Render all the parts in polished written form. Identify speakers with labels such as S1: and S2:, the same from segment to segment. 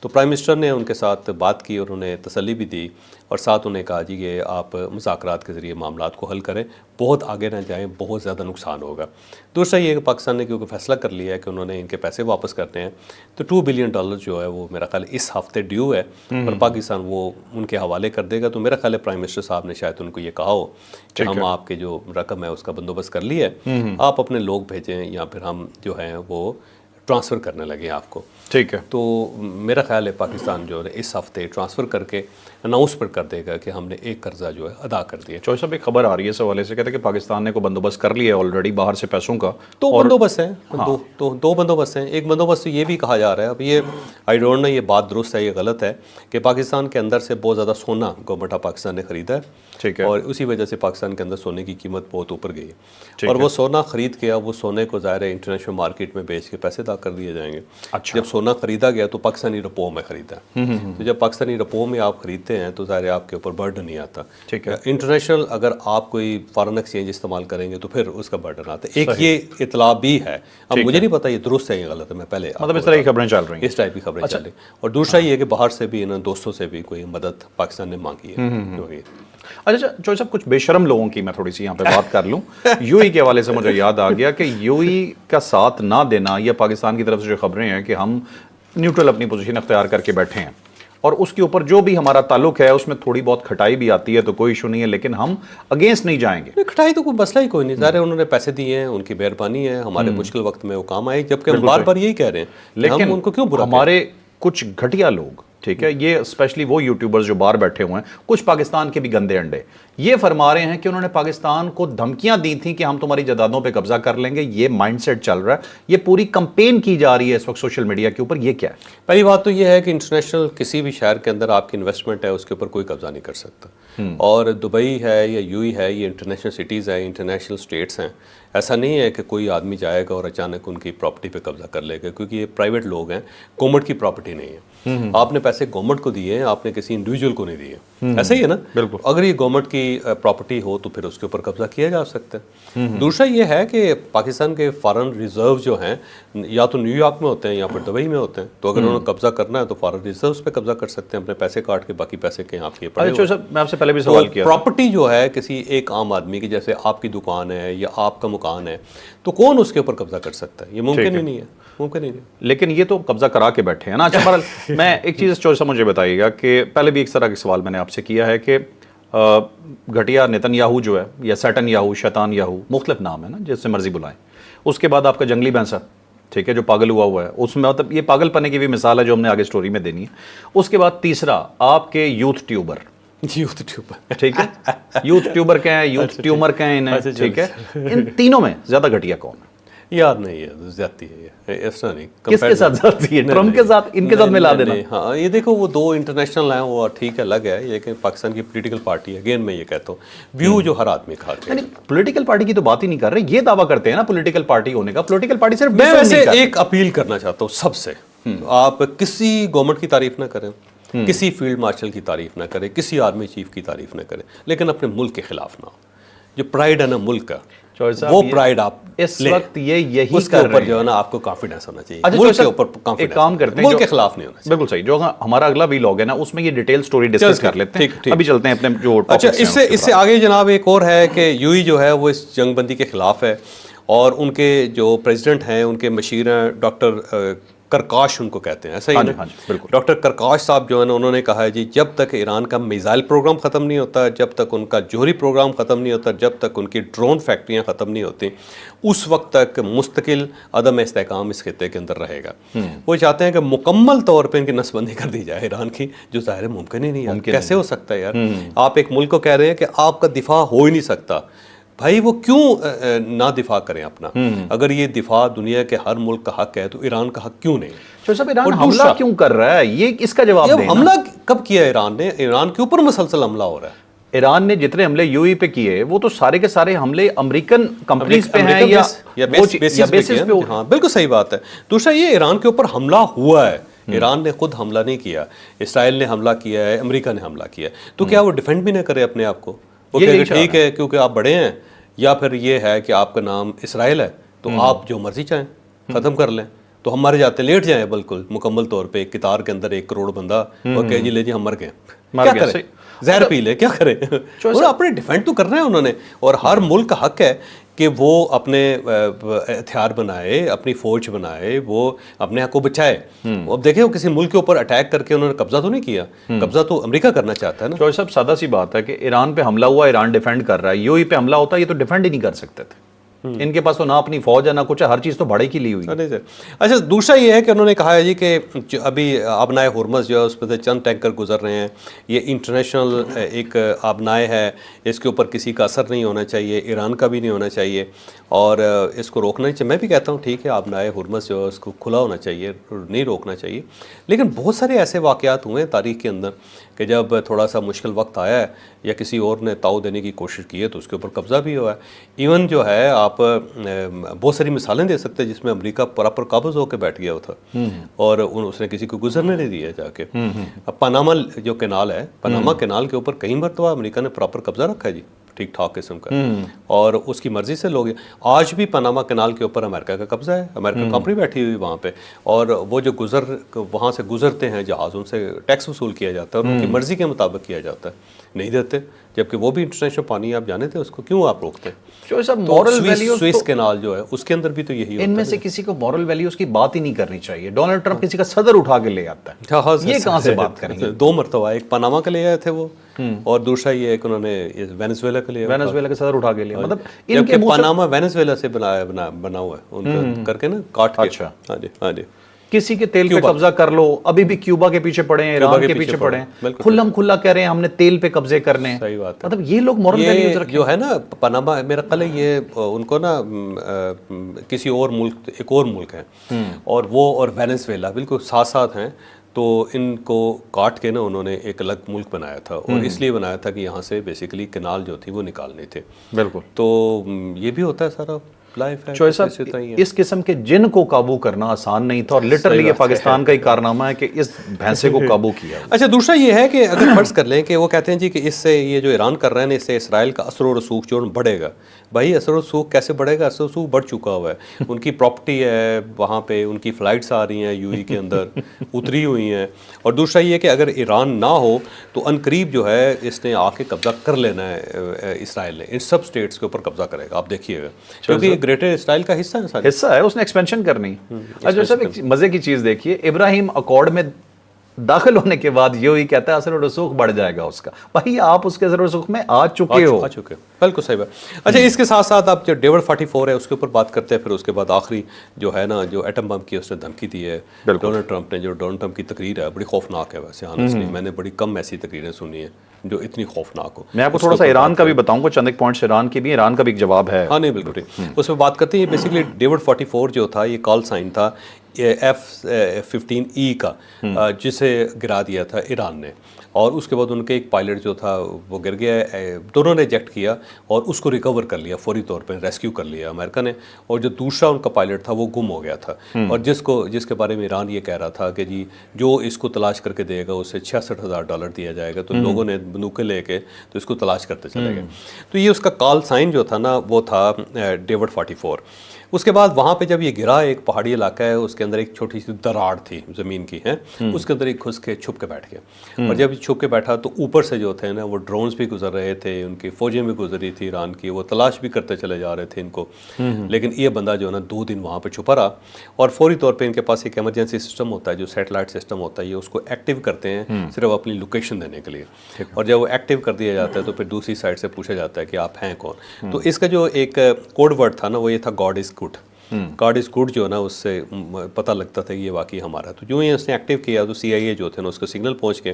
S1: تو prime minister نے ان کے ساتھ بات کی اور انہیں تسلی بھی دی اور ساتھ انہیں کہا جی کہ آپ مذاکرات کے ذریعے معاملات کو حل کریں, بہت آگے نہ جائیں, بہت زیادہ نقصان ہوگا. دوسرا یہ کہ پاکستان نے کیونکہ فیصلہ کر لیا ہے کہ انہوں نے ان کے پیسے واپس کرنے ہیں, تو $2 بلین جو ہے وہ میرا خیال اس ہفتے ڈیو ہے اور پاکستان وہ ان کے حوالے کر دے گا. تو میرا خیال ہے پرائم منسٹر صاحب نے شاید ان کو یہ کہا ہو کہ ہم آپ کے جو رقم ہے اس کا بندوبست کر لی ہے, آپ اپنے لوگ بھیجیں یا پھر ہم جو ہیں وہ ٹرانسفر کرنے لگے آپ کو.
S2: ٹھیک ہے.
S1: تو میرا خیال ہے پاکستان جو ہے اس ہفتے ٹرانسفر کر کے اناؤنس پر کر دے گا کہ ہم نے ایک قرضہ جو ہے ادا کر دیا.
S2: چوہدری صاحب ایک خبر آ رہی ہے اس حوالے سے, کہتے ہیں کہ پاکستان نے کو بندوبست کر لیا ہے آلریڈی باہر سے پیسوں کا.
S1: دو بندوبست ہیں, دو بندوبست ہیں. ایک بندوبست یہ بھی کہا جا رہا ہے, اب یہ آئی ڈونٹ نو یہ بات درست ہے یہ غلط ہے, کہ پاکستان کے اندر سے بہت زیادہ سونا گورنمنٹ آف پاکستان نے خریدا ہے.
S2: ٹھیک ہے.
S1: اور اسی وجہ سے پاکستان کے اندر سونے کی قیمت بہت اوپر گئی ہے, اور وہ سونا خرید کے اب وہ سونے کو ظاہر ہے انٹرنیشنل مارکیٹ میں بیچ کے پیسے ادا کر دیے جائیں گے. جب سونا خریدا گیا تو پاکستانی روپوں میں خریدا, تو جب پاکستانی روپوں میں آپ خریدتے ہیں تو ظاہر ہے آپ کے اوپر برڈن نہیں آتا.
S2: ٹھیک ہے.
S1: انٹرنیشنل اگر آپ کوئی فارن ایکسچینج استعمال کریں گے تو پھر اس کا برڈن آتا ہے. ایک یہ اطلاع بھی ہے, اب مجھے نہیں پتا یہ درست ہے یا غلط ہے, میں پہلے
S2: مطلب اس طرح کی خبریں چل رہی ہیں,
S1: اس ٹائپ کی خبریں چل رہی ہیں. اور دوسرا یہ کہ باہر سے بھی انہوں دوستوں سے بھی کوئی مدد پاکستان نے مانگی ہے.
S2: اچھا چوہدری صاحب کچھ بے شرم لوگوں کی میں تھوڑی سی یہاں پہ بات کر لوں. یو ای کے حوالے سے مجھے یاد آ گیا کہ یو ای کا ساتھ نہ دینا, یا پاکستان کی طرف سے جو خبریں ہیں کہ ہم نیوٹرل اپنی پوزیشن اختیار کر کے بیٹھے ہیں اور اس کے اوپر جو بھی ہمارا تعلق ہے اس میں تھوڑی بہت کھٹائی بھی آتی ہے تو کوئی ایشو نہیں ہے, لیکن ہم اگینسٹ نہیں جائیں گے.
S1: کھٹائی تو کوئی مسئلہ ہی کوئی نہیں, ظاہر ہے انہوں نے پیسے دیے ہیں, ان کی مہربانی ہے, ہمارے مشکل وقت میں وہ کام آئے, جبکہ ہم بار بار یہی کہہ رہے ہیں, لیکن ہم ان کو کیوں برا کہیں.
S2: ہمارے کچھ گھٹیا لوگ, ٹھیک ہے, یہ اسپیشلی وہ یوٹیوبرز جو باہر بیٹھے ہوئے ہیں, کچھ پاکستان کے بھی گندے انڈے, یہ فرما رہے ہیں کہ انہوں نے پاکستان کو دھمکیاں دی تھیں کہ ہم تمہاری جائیدادوں پہ قبضہ کر لیں گے. یہ مائنڈ سیٹ چل رہا ہے, یہ پوری کمپین کی جا رہی ہے اس وقت سوشل میڈیا کے اوپر. یہ کیا ہے؟
S1: پہلی بات تو یہ ہے کہ انٹرنیشنل کسی بھی شہر کے اندر آپ کی انویسٹمنٹ ہے اس کے اوپر کوئی قبضہ نہیں کر سکتا, اور دبئی ہے یا یو ای ہے, یہ انٹرنیشنل سٹیز ہیں, انٹرنیشنل سٹیٹس ہیں. ایسا نہیں ہے کہ کوئی آدمی جائے گا اور اچانک ان کی پراپرٹی پہ قبضہ کر لے گا, کیونکہ یہ پرائیویٹ لوگ ہیں, گورنمنٹ کی پراپرٹی نہیں ہے. آپ نے پیسے گورنمنٹ کو دیے ہیں, آپ نے کسی انڈیویجول کو نہیں دیے. ایسا ہی ہے نا,
S2: بالکل.
S1: اگر یہ گورنمنٹ کی پراپرٹی ہو تو پھر اس کے اوپر قبضہ کیا جا سکتا ہے. دوسرا یہ ہے کہ پاکستان کے فارن ریزرو جو ہیں یا تو نیو یارک میں ہوتے ہیں یا پھر دبئی میں ہوتے ہیں, تو اگر انہوں نے قبضہ کرنا ہے تو فارن ریزروز پہ قبضہ کر سکتے ہیں, اپنے پیسے کاٹ کے باقی پیسے کہیں آپ کے پڑے ہوئے.
S2: میں آپ سے پہلے بھی سوال کیا,
S1: پراپرٹی جو ہے کسی ایک عام آدمی کی, جیسے آپ کی دکان ہے یا آپ کا مکان ہے, تو کون اس کے اوپر قبضہ کر سکتا ہے؟ یہ ممکن ہی نہیں ہے, ممکن ہی نہیں.
S2: لیکن یہ تو قبضہ کرا کے بیٹھے ہیں نا. اچھا بہرحال میں ایک چیز چوہدری صاحب مجھے بتائیے گا کہ پہلے بھی ایک طرح کا سوال میں نے آپ سے کیا ہے کہ گھٹیا نیتن یاہو جو ہے, یا سیٹن یاہو, شیطان یاہو, مختلف نام ہے نا, جس سے مرضی بلائیں. اس کے بعد آپ کا جنگلی بینسا, ٹھیک ہے, جو پاگل ہوا ہے, اس میں مطلب یہ پاگل پنے کی بھی مثال ہے جو ہم نے آگے سٹوری میں دینی ہے. اس کے بعد تیسرا آپ کے یوتھ ٹیوبر, ٹھیک ہے, یوتھ ٹیوبر کہیں ہیں, یوتھ ٹیومر کہیں ہیں, ٹھیک ہے. ان تینوں میں زیادہ گھٹیا کون ہے؟
S1: یار نہیں ہے, زیادتی ہے, اس طرح نہیں.
S2: کس کے ساتھ زیادتی ہے؟ ٹرمپ کے ساتھ, ان کے ساتھ ملا دینا.
S1: ہاں یہ دیکھو وہ دو انٹرنیشنل ہیں, وہ ٹھیک ہے, الگ ہے, لیکن پاکستان کی پولیٹیکل پارٹی ہے. اگین میں یہ کہتا ہوں, ویو جو ہر آدمی کھاتے ہیں.
S2: یعنی پولیٹیکل پارٹی کی تو بات ہی نہیں کر رہے, یہ دعویٰ کرتے ہیں نا پولیٹیکل پارٹی ہونے کا. پولیٹیکل پارٹی صرف
S1: میں ویسے ایک اپیل کرنا چاہتا ہوں سب سے, آپ کسی گورنمنٹ کی تعریف نہ کریں, کسی فیلڈ مارشل کی تعریف نہ کریں, کسی آرمی چیف کی تعریف نہ کریں, لیکن اپنے ملک کے خلاف نہ ہو. جو پرائیڈ ہے نا ملک کا, وہ پرائیڈ آپ
S2: اس وقت یہی
S1: اس کے اوپر جو ہے نا آپ کو کانفیڈنس ہونا چاہیے. ملک کے اوپر
S2: ایک کام کرتے ہیں,
S1: ملک کے خلاف نہیں ہونا چاہیے.
S2: بالکل صحیح. جو ہمارا اگلا ویلاگ ہے نا, اس میں یہ ڈیٹیل سٹوری ڈسکس کر لیتے ہیں. ابھی چلتے ہیں اپنے جو
S1: اچھا اس سے آگے جناب ایک اور ہے کہ یو ای جو ہے وہ اس جنگ بندی کے خلاف ہے, اور ان کے جو پریزیڈنٹ ہیں, ان کے مشیر ہیں ڈاکٹر کرکاش ان کو کہتے ہیں, ایسا ہی نا, ڈاکٹر کرکاش صاحب جو ہے نا, انہوں نے کہا ہے جی جب تک ایران کا میزائل پروگرام ختم نہیں ہوتا, جب تک ان کا جوہری پروگرام ختم نہیں ہوتا, جب تک ان کی ڈرون فیکٹریاں ختم نہیں ہوتی, اس وقت تک مستقل عدم استحکام اس خطے کے اندر رہے گا. وہ چاہتے ہیں کہ مکمل طور پہ ان کی نس بندی کر دی جائے ایران کی, جو ظاہر ممکن ہی نہیں ہے. کیسے ہو سکتا ہے یار؟ آپ ایک ملک کو کہہ رہے ہیں کہ آپ کا دفاع ہو ہی نہیں سکتا. بھائی وہ کیوں نہ دفاع کریں اپنا؟ اگر یہ دفاع دنیا کے ہر ملک کا حق ہے تو ایران کا حق کیوں نہیں؟
S2: ایران حملہ کیوں کر رہا ہے؟ یہ اس کا جواب دیں.
S1: حملہ کب کیا ایران نے؟ ایران کے اوپر مسلسل حملہ ہو رہا ہے.
S2: ایران نے جتنے حملے یو ای پہ کیے وہ تو سارے کے سارے حملے امریکن کمپنیز پہ ہیں یا بیسس پہ.
S1: ہاں بالکل صحیح بات ہے. دوسرا یہ ایران کے اوپر حملہ ہوا ہے, ایران نے خود حملہ نہیں کیا, اسرائیل نے حملہ کیا ہے, امریکہ نے حملہ کیا ہے. تو کیا وہ ڈیفینڈ بھی نہ کرے اپنے آپ کو؟ وہ کہے ٹھیک ہے کیونکہ آپ بڑے ہیں, یا پھر یہ ہے کہ آپ کا نام اسرائیل ہے تو آپ جو مرضی چاہیں ختم کر لیں. تو ہم مر جاتے, لیٹ جائیں بالکل مکمل طور پہ ایک قطار کے اندر 1 کروڑ بندہ, اور کہ جی لے جی ہم مر گئے, کیا کریں, زہر پی لے, کیا کریں. انہوں نے اپنے ڈیفینڈ تو کرنا ہے انہوں نے, اور ہر ملک کا حق ہے کہ وہ اپنے ہتھیار بنائے, اپنی فوج بنائے, وہ اپنے حق کو بچائے. اب دیکھیں وہ کسی ملک کے اوپر اٹیک کر کے انہوں نے قبضہ تو نہیں کیا, قبضہ تو امریکہ کرنا چاہتا ہے نا.
S2: چوہے صاحب سادہ سی بات ہے کہ ایران پہ حملہ ہوا, ایران ڈیفینڈ کر رہا ہے, یو ای پہ حملہ ہوتا ہے, یہ تو ڈیفینڈ ہی نہیں کر سکتے تھے. ان کے پاس تو نہ اپنی فوج ہے نہ کچھ ہے, ہر چیز تو بھاڑے کی لی ہوئی ہے.
S1: اچھا دوسرا یہ ہے کہ انہوں نے کہا ہے جی کہ ابھی آبنائے ہرمز جو ہے اس پہ سے چند ٹینکر گزر رہے ہیں, یہ انٹرنیشنل ایک آبنائے ہے, اس کے اوپر کسی کا اثر نہیں ہونا چاہیے, ایران کا بھی نہیں ہونا چاہیے, اور اس کو روکنا ہی چاہیے. میں بھی کہتا ہوں ٹھیک ہے آبنائے ہرمز جو ہے اس کو کھلا ہونا چاہیے, نہیں روکنا چاہیے. لیکن بہت سارے ایسے واقعات ہوئے ہیں تاریخ کے اندر کہ جب تھوڑا سا مشکل وقت آیا ہے یا کسی اور نے تاؤ دینے کی کوشش کی ہے تو اس کے اوپر قبضہ بھی ہوا ہے. ایون جو ہے آپ بہت ساری مثالیں دے سکتے ہیں جس میں امریکہ پراپر قابض ہو کے بیٹھ گیا تھا اور اس نے کسی کو گزرنے نہیں دیا جا کے. اب پاناما جو کینال ہے, پاناما کینال کے اوپر کئی مرتبہ امریکہ نے پراپر قبضہ رکھا ہے جی, ٹھیک ٹھاک قسم کا, اور اس کی مرضی سے لوگ. آج بھی پاناما کینال کے اوپر امریکہ کا قبضہ ہے, امریکہ کمپنی بیٹھی ہوئی وہاں پہ, اور وہ جو وہاں سے گزرتے ہیں جہاز, ان سے ٹیکس وصول کیا جاتا ہے اور ان کی مرضی کے مطابق کیا جاتا ہے, نہیں دیتے, جبکہ وہ بھی انٹرنیشنل پانی آپ جانے تھے, اس کو کیوں آپ روکتے ہیں؟ سوئس کینال جو ہے اس کے اندر بھی تو یہی ہوتا ہے.
S2: ان میں سے کسی کو مورل ویلیوز کی بات ہی نہیں کرنی چاہیے. ڈونلڈ ٹرمپ کسی کا صدر اٹھا کے لے آتا ہے, یہ کہاں سے بات کریں گے؟
S1: 2 مرتبہ, ایک پاناما کا لے آئے تھے وہ, اور دوسرا یہ کہ انہوں نے وینزویلا کا لیا,
S2: وینزویلا کا صدر اٹھا کے لیا. مطلب
S1: ان کے پاناما وینزویلا سے بنا ہوا ہے ان کا کر کے نا, کاٹ کے.
S2: اچھا,
S1: ہاں جی, ہاں جی.
S2: کسی کے تیل پہ قبضہ کر لو, ابھی بھی کیوبا کے پیچھے پڑے ہیں, ایران کے پیچھے پڑے ہیں, کھلم کھلا کہہ رہے ہیں ہم نے تیل پہ قبضے کرنے ہیں.
S1: صحیح بات ہے.
S2: مطلب یہ لوگ مورل ویلیوز رکھیں
S1: جو ہے نا پاناما, میرا خیال ہے یہ ان کو نا کسی اور ملک, ایک اور ملک ہے, اور وہ اور وینزویلا بالکل ساتھ ساتھ ہیں, تو ان کو کاٹ کے نا انہوں نے ایک الگ ملک بنایا تھا, اور اس لیے بنایا تھا کہ یہاں سے بیسیکلی کنال جو تھی وہ نکالنے تھے.
S2: بالکل.
S1: تو یہ بھی ہوتا ہے سارا لائف ہے.
S2: چوہے صاحب اس قسم کے جن کو قابو کرنا آسان نہیں تھا, اور لٹرلی یہ پاکستان کا ہی کارنامہ ہے کہ اس بھینسے کو قابو کیا.
S1: اچھا دوسرا یہ ہے کہ اگر فرض کر لیں کہ وہ کہتے ہیں جی کہ اس سے یہ جو ایران کر رہے ہیں اس سے اسرائیل کا اثر و رسوخ جو بڑھے گا. بھائی اثر و رسوخ کیسے بڑھے گا؟ اثر و رسوخ بڑھ چکا ہوا ہے. ان کی پراپرٹی ہے وہاں پہ, ان کی فلائٹس آ رہی ہیں یو ای کے اندر, اتری ہوئی ہیں. اور دوسرا یہ کہ اگر ایران نہ ہو تو ان قریب جو ہے اس نے آ کے قبضہ کر لینا ہے, اسرائیل نے ان سب اسٹیٹس کے اوپر قبضہ کرے گا, آپ دیکھیے گا, کیونکہ یہ گریٹر اسرائیل کا
S2: حصہ ہے, اس نے ایکسپینشن کرنی. اچھا صاحب ایک مزے کی چیز دیکھیے, ابراہیم اکارڈ میں داخل ہونے کے بعد یہی کہتا ہے اثر و رسوخ بڑھ جائے گا اس کا. بھائی آپ اس کے اثر و رسوخ میں آ چکے ہو.
S1: بالکل صحیح بات. اچھا اس کے ساتھ ساتھ آپ جو ڈیوڈ 44 ہے اس کے اوپر بات کرتے ہیں, پھر اس کے بعد آخری جو ہے نا جو ایٹم بم کی اس نے دھمکی دی ہے ڈونلڈ ٹرمپ نے. جو ڈونلڈ ٹرمپ کی تقریر ہے بڑی خوفناک ہے ویسے, آنیسٹلی میں نے بڑی کم ایسی تقریریں سنی ہیں جو اتنی خوفناک ہو.
S2: میں آپ کو تھوڑا سا ایران کا بھی بتاؤں گا, چند ایک پوائنٹس ایران کے بھی, ایران کا بھی ایک جواب ہے.
S1: ہاں نہیں بالکل ٹھیک, اس پہ بات کرتے ہیں. بیسیکلی ڈیوڈ 44 جو تھا یہ کال سائن تھا F-15E کا, جسے گرا دیا تھا ایران نے, اور اس کے بعد ان کے ایک پائلٹ جو تھا وہ گر گیا, دونوں نے ایجیکٹ کیا اور اس کو ریکور کر لیا فوری طور پہ, ریسکیو کر لیا امریکہ نے. اور جو دوسرا ان کا پائلٹ تھا وہ گم ہو گیا تھا, اور جس کے بارے میں ایران یہ کہہ رہا تھا کہ جی جو اس کو تلاش کر کے دے گا اسے $66,000 دیا جائے گا. تو لوگوں نے بندوقیں لے کے تو اس کو تلاش کرتے چلے گئے. تو یہ اس کا کال سائن جو تھا نا وہ تھا ڈیوڈ 44. اس کے بعد وہاں پہ جب یہ گرا, ایک پہاڑی علاقہ ہے, اس کے اندر ایک چھوٹی سی دراڑ تھی زمین کی ہے, اس کے اندر ایک گھس کے چھپ کے بیٹھ گیا. اور جب چھپ کے بیٹھا تو اوپر سے جو تھے نا وہ ڈرونز بھی گزر رہے تھے, ان کی فوجیں بھی گزر رہی تھی ایران کی, وہ تلاش بھی کرتے چلے جا رہے تھے ان کو. لیکن یہ بندہ جو ہے نا 2 دن وہاں پہ چھپا رہا, اور فوری طور پہ ان کے پاس ایک ایمرجنسی سسٹم ہوتا ہے جو سیٹلائٹ سسٹم ہوتا ہے, یہ اس کو ایکٹیو کرتے ہیں صرف اپنی لوکیشن دینے کے لیے. اور جب وہ ایکٹیو کر دیا جاتا ہے تو پھر دوسری سائڈ سے پوچھا جاتا ہے کہ آپ ہیں کون. تو اس کا جو ایک کوڈ ورڈ تھا نا وہ یہ تھا God is good. God is good جو ہے نا اس سے پتہ لگتا تھا کہ یہ واقعی ہمارا. تو جو ہی اس نے ایکٹیو کیا تو CIA جو تھے نا اس کو سگنل پہنچ کے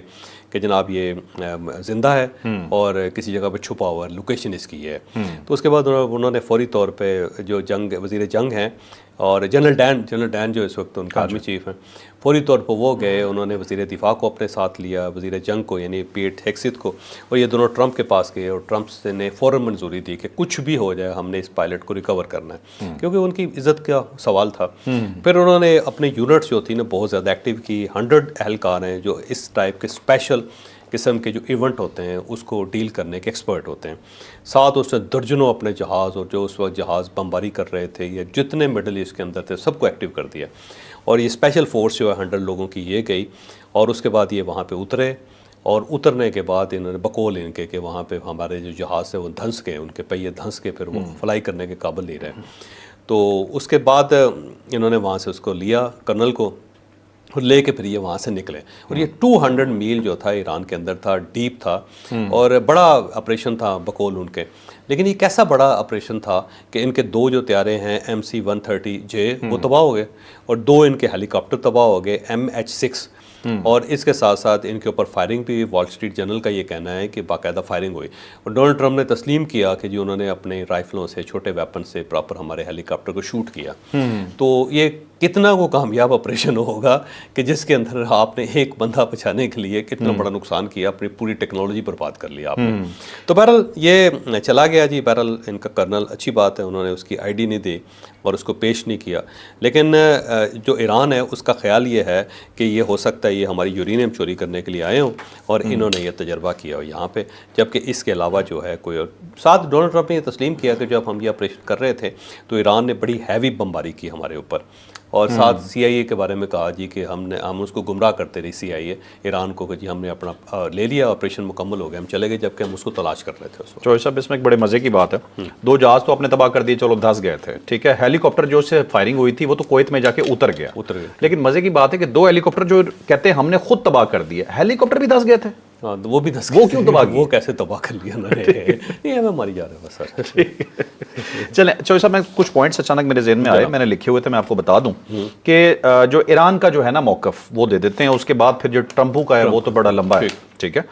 S1: کہ جناب یہ زندہ ہے اور کسی جگہ پہ چھپا ہوا ہے, لوکیشن اس کی ہے. تو اس کے بعد انہوں نے فوری طور پہ جو وزیر جنگ ہیں اور جنرل ڈین جو اس وقت ان کا آرمی چیف ہیں, فوری طور پر وہ گئے, انہوں نے وزیر دفاع کو اپنے ساتھ لیا, وزیر جنگ کو یعنی پیٹ ہیکسٹ کو, اور یہ دونوں ٹرمپ کے پاس گئے, اور ٹرمپ نے فوراً منظوری دی کہ کچھ بھی ہو جائے ہم نے اس پائلٹ کو ریکور کرنا ہے, کیونکہ ان کی عزت کا سوال تھا. پھر انہوں نے اپنے یونٹس جو تھی نا بہت زیادہ ایکٹیو کی, 100 اہلکار ہیں جو اس ٹائپ کے اسپیشل قسم کے جو ایونٹ ہوتے ہیں اس کو ڈیل کرنے کے ایکسپرٹ ہوتے ہیں. ساتھ اس نے درجنوں اپنے جہاز, اور جو اس وقت جہاز بمباری کر رہے تھے یا جتنے مڈل ایسٹ کے اندر تھے سب کو ایکٹیو کر دیا. اور یہ اسپیشل فورس جو ہے 100 لوگوں کی یہ گئی، اور اس کے بعد یہ وہاں پہ اترے، اور اترنے کے بعد انہوں نے بقول ان کے کہ وہاں پہ ہمارے جو جہاز ہے وہ دھنس کے، ان کے پہیے دھنس کے، پھر وہ فلائی کرنے کے قابل نہیں رہے۔ تو اس کے بعد انہوں نے وہاں سے اس کو لیا کرنل کو، اور لے کے پھر یہ وہاں سے نکلے، اور یہ 200 میل جو تھا ایران کے اندر تھا، ڈیپ تھا، اور بڑا آپریشن تھا بقول ان کے۔ لیکن یہ کیسا بڑا آپریشن تھا کہ ان کے 2 جو طیارے ہیں MC-130J وہ تباہ ہو گئے، اور 2 ان کے ہیلی کاپٹر تباہ ہو گئے MH-6، اور اس کے ساتھ ساتھ ان کے اوپر فائرنگ بھی، وال اسٹریٹ جرنل کا یہ کہنا ہے کہ باقاعدہ فائرنگ ہوئی، اور ڈونلڈ ٹرمپ نے تسلیم کیا کہ جی انہوں نے اپنے رائفلوں سے، چھوٹے ویپن سے پراپر ہمارے ہیلی کاپٹر کو شوٹ کیا۔ تو یہ کتنا وہ کامیاب آپریشن ہوگا کہ جس کے اندر آپ نے ایک بندہ بچانے کے لیے کتنا بڑا نقصان کیا، اپنی پوری ٹیکنالوجی برباد کر لیا آپ نے۔ تو بہرحال یہ چلا گیا جی، بہرحال ان کا کرنل، اچھی بات ہے، انہوں نے اس کی ID نہیں دی اور اس کو پیش نہیں کیا۔ لیکن جو ایران ہے اس کا خیال یہ ہے کہ یہ ہو سکتا ہے یہ ہماری یورینیم چوری کرنے کے لیے آئے ہوں، اور انہوں نے یہ تجربہ کیا ہو یہاں پہ، جبکہ اس کے علاوہ جو ہے کوئی اور۔ ساتھ ڈونلڈ ٹرمپ نے یہ تسلیم کیا کہ جب ہم یہ آپریشن کر رہے تھے تو ایران نے بڑی ہیوی بمباری کی ہمارے اوپر، اور ساتھ CIA کے بارے میں کہا جی کہ ہم اس کو گمراہ کرتے رہی CIA ایران کو کہ جی ہم نے اپنا لے لیا، آپریشن مکمل ہو گیا، ہم چلے گئے، جبکہ ہم اس کو تلاش کر رہے تھے اس وقت۔
S2: چوہے صاحب اس میں ایک بڑے مزے کی بات ہے، 2 جہاز تو اپنے تباہ کر دیے، چلو دھس گئے تھے، ٹھیک ہے، ہیلی کاپٹر جو سے فائرنگ ہوئی تھی وہ تو کویت میں جا کے اتر گیا، لیکن مزے کی بات ہے کہ 2 ہیلی کاپٹر جو کہتے ہیں ہم نے خود تباہ کر دیے، ہیلی کاپٹر بھی دھس گئے تھے۔
S1: ہاں وہ بھی دھس،
S2: وہ کیوں تباہ کیے؟
S1: وہ کیسے تباہ کر لیا انہوں نے؟ یہ ہمیں ماری جا رہے ہیں بس سر۔
S2: چلیں چوہے صاحب، میں کچھ پوائنٹس اچانک میرے ذہن میں آئے، میں نے لکھے ہوئے تھے، میں آپ کو بتا دوں کہ جو ایران کا جو ہے نا موقف وہ دے دیتے ہیں، اس کے بعد پھر جو ٹرمپو کا ہے وہ تو بڑا لمبا ہے، ٹھیک ہے۔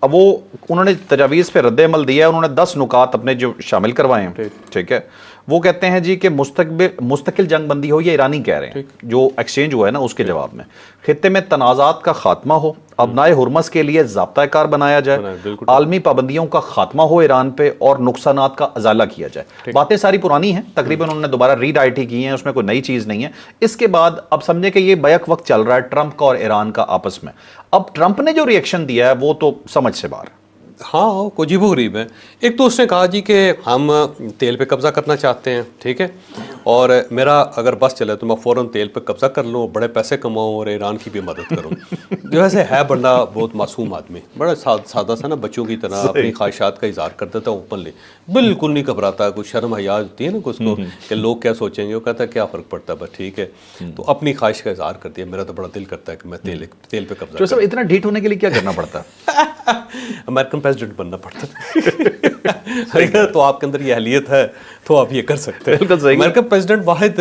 S2: اب وہ انہوں نے تجاویز پہ رد عمل دیا ہے، انہوں نے 10 نکات اپنے جو شامل کروائے ہیں، ٹھیک ہے۔ وہ کہتے ہیں جی کہ مستقل جنگ بندی ہو، یہ ایرانی کہہ رہے ہیں، جو ایکسچینج ہوا ہے نا اس کے جواب میں، خطے میں تنازعات کا خاتمہ ہو، ابنائے ہرمز کے لیے ضابطۂ کار بنایا جائے، عالمی پابندیوں کا خاتمہ ہو ایران پہ، اور نقصانات کا ازالہ کیا جائے۔ باتیں ساری پرانی ہیں، تقریباً انہوں نے دوبارہ ری رائٹ کی ہیں، اس میں کوئی نئی چیز نہیں ہے۔ اس کے بعد اب سمجھے کہ یہ بیک وقت چل رہا ہے ٹرمپ کا اور ایران کا آپس میں۔ اب ٹرمپ نے جو ریئیکشن دیا ہے وہ تو سمجھ سے باہر۔
S1: ہاں کوئی عجیب و غریب ہے۔ ایک تو اس نے کہا جی کہ ہم تیل پہ قبضہ کرنا چاہتے ہیں، ٹھیک ہے، اور میرا اگر بس چلے تو میں فوراً تیل پہ قبضہ کر لوں، بڑے پیسے کماؤں اور ایران کی بھی مدد کروں۔ جو ویسے ہے بندہ بہت معصوم آدمی، بڑا سادہ سا نا، بچوں کی طرح اپنی خواہشات کا اظہار کر دیتا ہے اوپنلی، بالکل نہیں گھبراتا، کچھ شرم حیا ہوتی ہے نا اس کو کہ لوگ کیا سوچیں گے، وہ کہتا ہے کیا فرق پڑتا ہے، بس ٹھیک ہے، تو اپنی خواہش کا اظہار کرتی ہے۔ میرا تو بڑا دل کرتا ہے کہ میں تیل پہ قبضہ
S2: جو اتنا ڈھیٹ ہونے کے لیے کیا کرنا پڑتا ہے؟
S1: امریکن پریزیڈنٹ بننا پڑتا ہے۔ تو آپ کے اندر یہ اہلیت ہے تو آپ یہ کر سکتے ہیں۔ امریکن پریزیڈنٹ واحد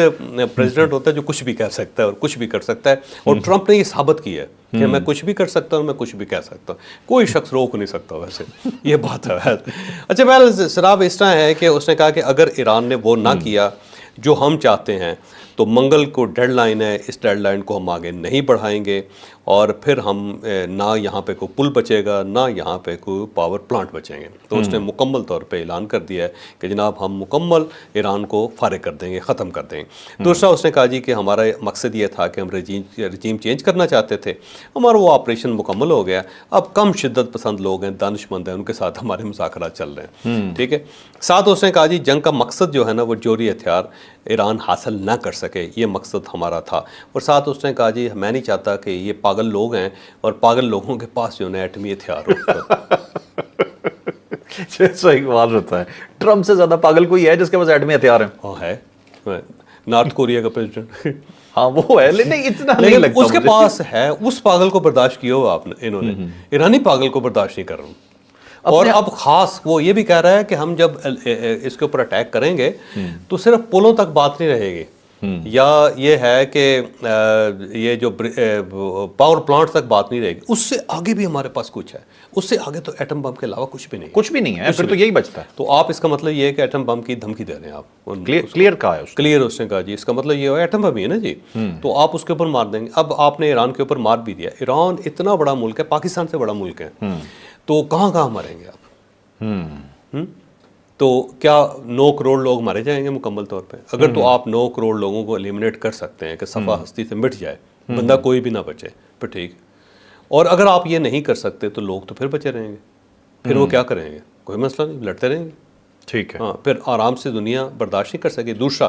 S1: پریزیڈنٹ ہوتا ہے جو کچھ بھی کہہ سکتا ہے اور کچھ بھی کر سکتا ہے، اور ٹرمپ نے یہ ثابت کیا ہے کہ میں کچھ بھی کر سکتا ہوں، میں کچھ بھی کہہ سکتا ہوں، کوئی شخص روک نہیں سکتا ویسے، یہ بات ہے۔ اچھا بہرحال سراب اس طرح ہے کہ اس نے کہا کہ اگر ایران نے وہ نہ کیا جو ہم چاہتے ہیں تو منگل کو ڈیڈ لائن ہے، اس ڈیڈ لائن کو ہم آگے نہیں بڑھائیں گے، اور پھر ہم نہ یہاں پہ کوئی پل بچے گا، نہ یہاں پہ کوئی پاور پلانٹ بچیں گے۔ تو اس نے مکمل طور پہ اعلان کر دیا ہے کہ جناب ہم مکمل ایران کو فارغ کر دیں گے، ختم کر دیں گے۔ دوسرا اس نے کہا جی کہ ہمارا مقصد یہ تھا کہ ہم رجیم چینج کرنا چاہتے تھے، ہمارا وہ آپریشن مکمل ہو گیا، اب کم شدت پسند لوگ ہیں، دانش مند ہیں، ان کے ساتھ ہمارے مذاکرات چل رہے ہیں، ٹھیک ہے۔ ساتھ اس نے کہا جی جنگ کا مقصد جو ہے نا وہ جوہری ہتھیار ایران حاصل نہ کر سکے، یہ مقصد ہمارا تھا۔ اور ساتھ اس نے کہا جی میں نہیں چاہتا کہ یہ پاگل لوگ ہیں اور پاگل لوگوں کے پاس جو ہے ایٹمی ہتھیار ہو۔
S2: صحیح بات ہوتا ہے، ٹرمپ سے زیادہ پاگل کوئی ہے جس کے پاس ایٹمی ہتھیار ہیں؟
S1: ہاں ہے، نارتھ کوریا کا پریزیڈنٹ۔
S2: ہاں وہ ہے، لیکن اتنا نہیں لگتا
S1: اس کے پاس ہے، اس پاگل کو برداشت کیا ہوا آپ نے، انہوں نے ایرانی پاگل کو برداشت نہیں کر رہا ہوں۔ اور اب خاص وہ یہ بھی کہہ رہا ہے کہ ہم جب اس کے اوپر اٹیک کریں گے تو صرف پلوں تک بات نہیں رہے گی، یا یہ ہے کہ یہ جو پاور پلانٹ تک بات نہیں رہے گی، اس سے آگے بھی ہمارے پاس کچھ ہے، اس سے آگے تو ایٹم بم کے علاوہ کچھ بھی نہیں،
S2: کچھ بھی نہیں ہے، پھر تو یہی بچتا ہے۔
S1: تو آپ اس کا مطلب یہ ہے کہ ایٹم بم کی دھمکی دے رہے ہیں آپ،
S2: کلیئر کہا ہے،
S1: کلیئر اس نے کہا جی اس کا مطلب یہ ہے ایٹم بم ہی ہے نا جی، تو آپ اس کے اوپر مار دیں گے۔ اب آپ نے ایران کے اوپر مار بھی دیا، ایران اتنا بڑا ملک ہے، پاکستان سے بڑا ملک ہے، تو کہاں کہاں ماریں گے آپ؟ تو کیا 9 کروڑ لوگ مارے جائیں گے مکمل طور پہ؟ اگر تو آپ 9 کروڑ لوگوں کو ایلیمنیٹ کر سکتے ہیں کہ صفحہ ہستی سے مٹ جائے، بندہ کوئی بھی نہ بچے، پھر ٹھیک۔ اور اگر آپ یہ نہیں کر سکتے تو لوگ تو پھر بچے رہیں گے، پھر وہ کیا کریں گے؟ کوئی مسئلہ نہیں، لڑتے رہیں گے،
S2: ٹھیک ہے،
S1: ہاں، پھر آرام سے دنیا برداشت نہیں کر سکے۔ دوسرا،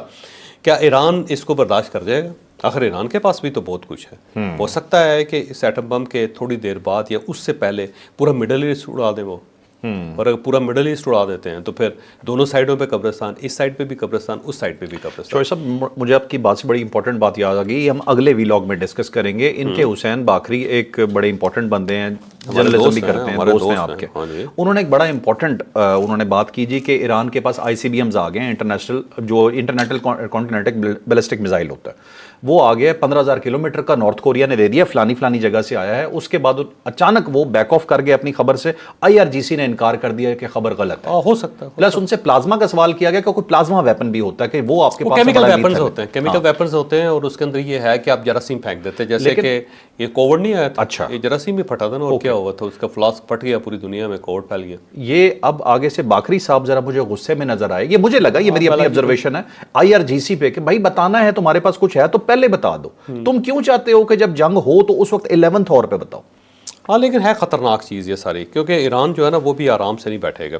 S1: کیا ایران اس کو برداشت کر جائے گا؟ آخر ایران کے پاس بھی تو بہت کچھ ہے. ہو سکتا ہے کہ اس ایٹم بم کے تھوڑی دیر بعد یا اس سے پہلے پورا مڈل ایسٹ اڑا دیں وہ. اور اگر پورا مڈل ایسٹ اڑا دیتے ہیں تو پھر دونوں سائڈوں پہ قبرستان, اس سائڈ پہ بھی قبرستان, اس سائڈ پہ بھی قبرستان.
S2: شوائب صاحب مجھے آپ کی بات سے بڑی امپورٹنٹ بات یاد آ گئی, ہم اگلے ویلاگ میں ڈسکس کریں گے. ان کے حسین باقری ایک بڑے امپورٹنٹ بندے ہیں, جرنلزم بھی کرتے ہیں, دوست ہیں آپ کے. انہوں نے ایک بڑا امپورٹنٹ انہوں نے بات کی جی کہ ایران کے پاس ICBMs آ گئے ہیں, انٹرنیشنل کانٹیننٹل بیلسٹک میزائل ہوتا ہے, وہ آ گیا 15,000 کلومیٹر کا نارتھ کوریا نے دے دیا, فلانی جگہ سے آیا ہے. اس کے بعد اچانک وہ بیک آف کر گئے اپنی خبر سے. IRGC نے انکار کر دیا کہ خبر غلط ہے.
S1: ہو سکتا ہے.
S2: پلس ان سے پلازما کا سوال کیا گیا کہ کوئی پلازما ویپن بھی ہوتا ہے کہ وہ آپ کے پاس
S1: کیمیکل ویپنز ہوتے ہیں, کیمیکل ویپنز ہوتے ہیں, اور اس کے اندر یہ ہے کہ آپ جراثیم پھینک دیتے ہیں, جیسے کہ یہ کووڈ نہیں آیا تھا.
S2: اچھا,
S1: یہ جراثیم بھی پھٹا تھا نا, اور کیا ہوا تھا, اس کا فلاسک پھٹ گیا, پوری دنیا میں کووڈ پھیل گیا.
S2: یہ اب آگے سے باقری صاحب ذرا مجھے غصے میں نظر آئے, یہ مجھے لگا, یہ میری اپنی آبزرویشن ہے IRGC پہ کہ بھائی بتانا ہے تمہارے پاس کچھ ہے تو پہلے بتا دو. تم کیوں چاہتے ہو کہ جب جنگ ہو تو اس وقت 11th اور پہ بتاؤ؟
S1: ہاں لیکن ہے خطرناک چیز یہ ساری, کیونکہ ایران جو ہے نا وہ بھی آرام سے نہیں بیٹھے گا.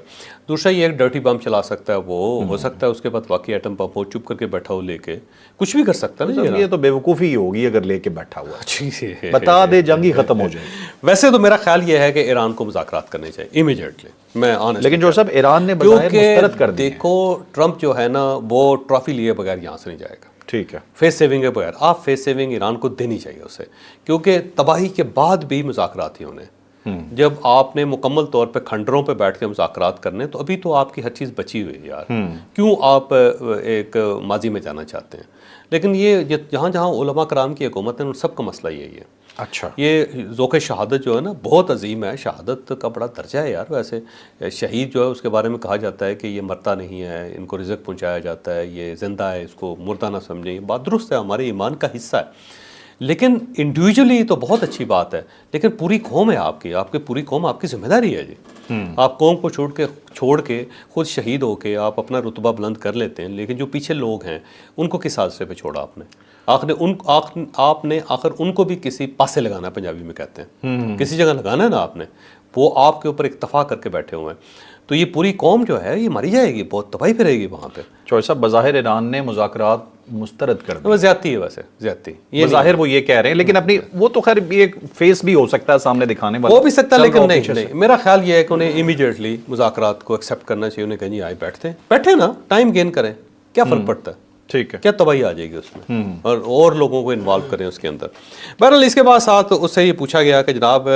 S1: دوسرا یہ ایک ڈرٹی بم چلا سکتا ہے, وہ ہو سکتا ہے اس کے بعد واقعی ایٹم بم ہو, چپ کر کے بیٹھا ہو, لے کے کچھ بھی کر سکتا ہے نا.
S2: یہ تو بیوقوفی ہی ہوگی اگر لے کے بیٹھا ہوا, بتا دے جنگ ہی ختم ہو جائے.
S1: ویسے تو میرا خیال یہ ہے کہ ایران کو مذاکرات کرنے چاہیے امیڈیٹلی, میں
S2: لیکن جو سب ایران نے بظاہر مسترد کر دی.
S1: دیکھو ٹرمپ جو ہے نا وہ ٹرافی لیے بغیر یہاں سے نہیں جائے گا.
S2: ٹھیک ہے,
S1: فیس سیونگ کے بغیر. آپ فیس سیونگ ایران کو دینی چاہیے اسے, کیونکہ تباہی کے بعد بھی مذاکرات ہی ہونے. جب آپ نے مکمل طور پہ کھنڈروں پہ بیٹھ کے مذاکرات کرنے, تو ابھی تو آپ کی ہر چیز بچی ہوئی ہے یار, کیوں آپ ایک ماضی میں جانا چاہتے ہیں. لیکن یہ جہاں جہاں علماء کرام کی حکومت ہے ان سب کا مسئلہ یہی ہے.
S2: اچھا,
S1: یہ ذوق شہادت جو ہے نا بہت عظیم ہے. شہادت کا بڑا درجہ ہے یار. ویسے شہید جو ہے اس کے بارے میں کہا جاتا ہے کہ یہ مرتا نہیں ہے, ان کو رزق پہنچایا جاتا ہے, یہ زندہ ہے, اس کو مردہ نہ سمجھیں. یہ بات درست ہے, ہمارے ایمان کا حصہ ہے. لیکن انڈیویجولی تو بہت اچھی بات ہے, لیکن پوری قوم ہے آپ کی پوری قوم آپ کی ذمہ داری ہے جی. آپ قوم کو چھوڑ کے خود شہید ہو کے آپ اپنا رتبہ بلند کر لیتے ہیں, لیکن جو پیچھے لوگ ہیں ان کو کس حادثے پہ چھوڑا آپ نے؟ آپ نے آخر ان کو بھی کسی پاسے لگانا ہے, پنجابی میں کہتے ہیں, کسی جگہ لگانا ہے نا آپ نے. وہ آپ کے اوپر اکتفا کر کے بیٹھے ہوئے ہیں. تو یہ پوری قوم جو ہے یہ مری جائے گی, بہت تباہی پھرے گی وہاں پہ.
S2: چوائس صاحب بظاہر ایران نے مذاکرات مسترد کر دی.
S1: زیادتی ہے ویسے, زیادتی
S2: بظاہر وہ یہ کہہ رہے ہیں, لیکن اپنی وہ تو خیر ایک فیس بھی ہو سکتا ہے سامنے دکھانے والا,
S1: ہو بھی سکتا ہے, لیکن نہیں. میرا خیال یہ ہے کہ انہیں امیڈیٹلی مذاکرات کو ایکسیپٹ کرنا چاہیے. انہیں کہیں آئے بیٹھے نا, ٹائم گین کریں, کیا فرق پڑتا ہے؟
S2: ٹھیک ہے,
S1: کیا تباہی آ جائے گی اس میں, اور لوگوں کو انوالو کریں اس کے اندر. بہرحال اس کے بعد ساتھ اس سے یہ پوچھا گیا کہ جناب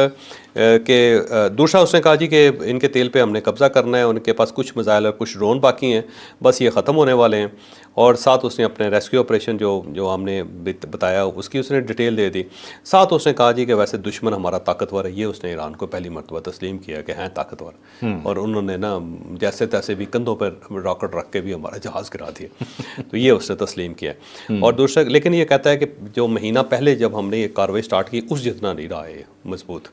S1: کہ دوسرا اس نے کہا جی کہ ان کے تیل پہ ہم نے قبضہ کرنا ہے, ان کے پاس کچھ میزائل اور کچھ ڈرون باقی ہیں, بس یہ ختم ہونے والے ہیں. اور ساتھ اس نے اپنے ریسکیو آپریشن جو ہم نے بتایا اس کی اس نے ڈیٹیل دے دی. ساتھ اس نے کہا جی کہ ویسے دشمن ہمارا طاقتور ہے. یہ اس نے ایران کو پہلی مرتبہ تسلیم کیا کہ ہیں طاقتور, اور انہوں نے نا جیسے تیسے بھی کندھوں پر راکٹ رکھ کے بھی ہمارا جہاز گرا دیا. تو یہ اس نے تسلیم کیا. اور دوسرا لیکن یہ کہتا ہے کہ جو مہینہ پہلے جب ہم نے یہ کارروائی سٹارٹ کی اس جتنا نہیں رہا ہے مضبوط.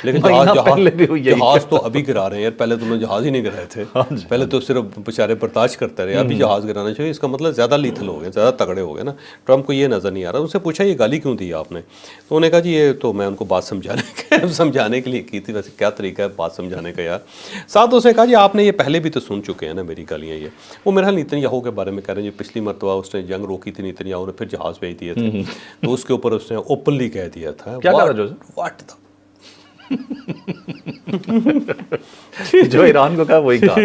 S1: لیکن جہاز تو ابھی گرا رہے ہیں یار, پہلے تو انہوں نے جہاز ہی نہیں گرائے تھے, پہلے تو صرف بیچارے برداشت کرتے رہے, ابھی جہاز گرانا چاہیے. اس کا مطلب زیادہ لیتھل ہو گئے, زیادہ تگڑے ہو گئے نا. ٹرمپ کو یہ نظر نہیں آ رہا. ان سے پوچھا یہ گالی کیوں دی آپ نے, تو انہوں نے کہا جی یہ تو میں ان کو بات سمجھانے کے لیے کی تھی. ویسے کیا طریقہ ہے بات سمجھانے کا یار. ساتھ اس نے کہا جی آپ نے یہ پہلے بھی تو سن چکے ہیں نا میری گالیاں. یہ وہ میرا نیتنیاہو کے بارے میں کہہ رہے ہیں, پچھلی مرتبہ اس نے جنگ روکی تھی نیتنیاہو نے, پھر جہاز بھیج دیے تھے, تو اس کے اوپر اس نے اوپنلی کہہ دیا تھا
S2: جو ایران کو کہا وہی کہا.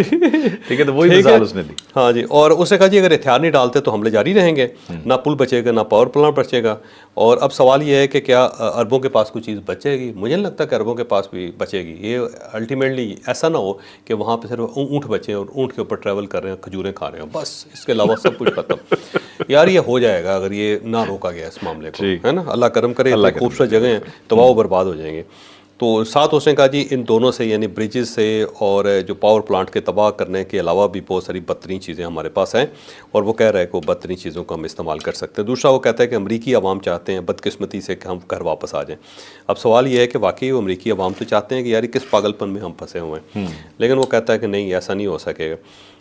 S2: ٹھیک ہے, تو وہی مثال اس نے دی.
S1: ہاں جی, اور اس نے کہا جی اگر ہتھیار نہیں ڈالتے تو حملے جاری رہیں گے, نہ پل بچے گا نہ پاور پلانٹ بچے گا. اور اب سوال یہ ہے کہ کیا عربوں کے پاس کوئی چیز بچے گی؟ مجھے نہیں لگتا کہ عربوں کے پاس بھی بچے گی. یہ الٹیمیٹلی ایسا نہ ہو کہ وہاں پہ صرف اونٹ بچے اور اونٹ کے اوپر ٹریول کر رہے ہیں, کھجوریں کھا رہے ہیں, بس اس کے علاوہ سب کچھ ختم. یار یہ ہو جائے گا اگر یہ نہ روکا گیا اس معاملے کو, ہے نا. اللہ کرم کرے, خوبصورت جگہیں ہیں, تباہ و برباد ہو جائیں گے. تو ساتھ اس نے کہا جی ان دونوں سے یعنی بریجز سے اور جو پاور پلانٹ کے تباہ کرنے کے علاوہ بھی بہت ساری بدترین چیزیں ہمارے پاس ہیں, اور وہ کہہ رہا ہے کہ وہ بدترین چیزوں کو ہم استعمال کر سکتے ہیں. دوسرا وہ کہتا ہے کہ امریکی عوام چاہتے ہیں بدقسمتی سے کہ ہم گھر واپس آ جائیں. اب سوال یہ ہے کہ واقعی وہ امریکی عوام تو چاہتے ہیں کہ یار کس پاگل پن میں ہم پھنسے ہوئے ہیں, لیکن وہ کہتا ہے کہ نہیں ایسا نہیں ہو سکے گا.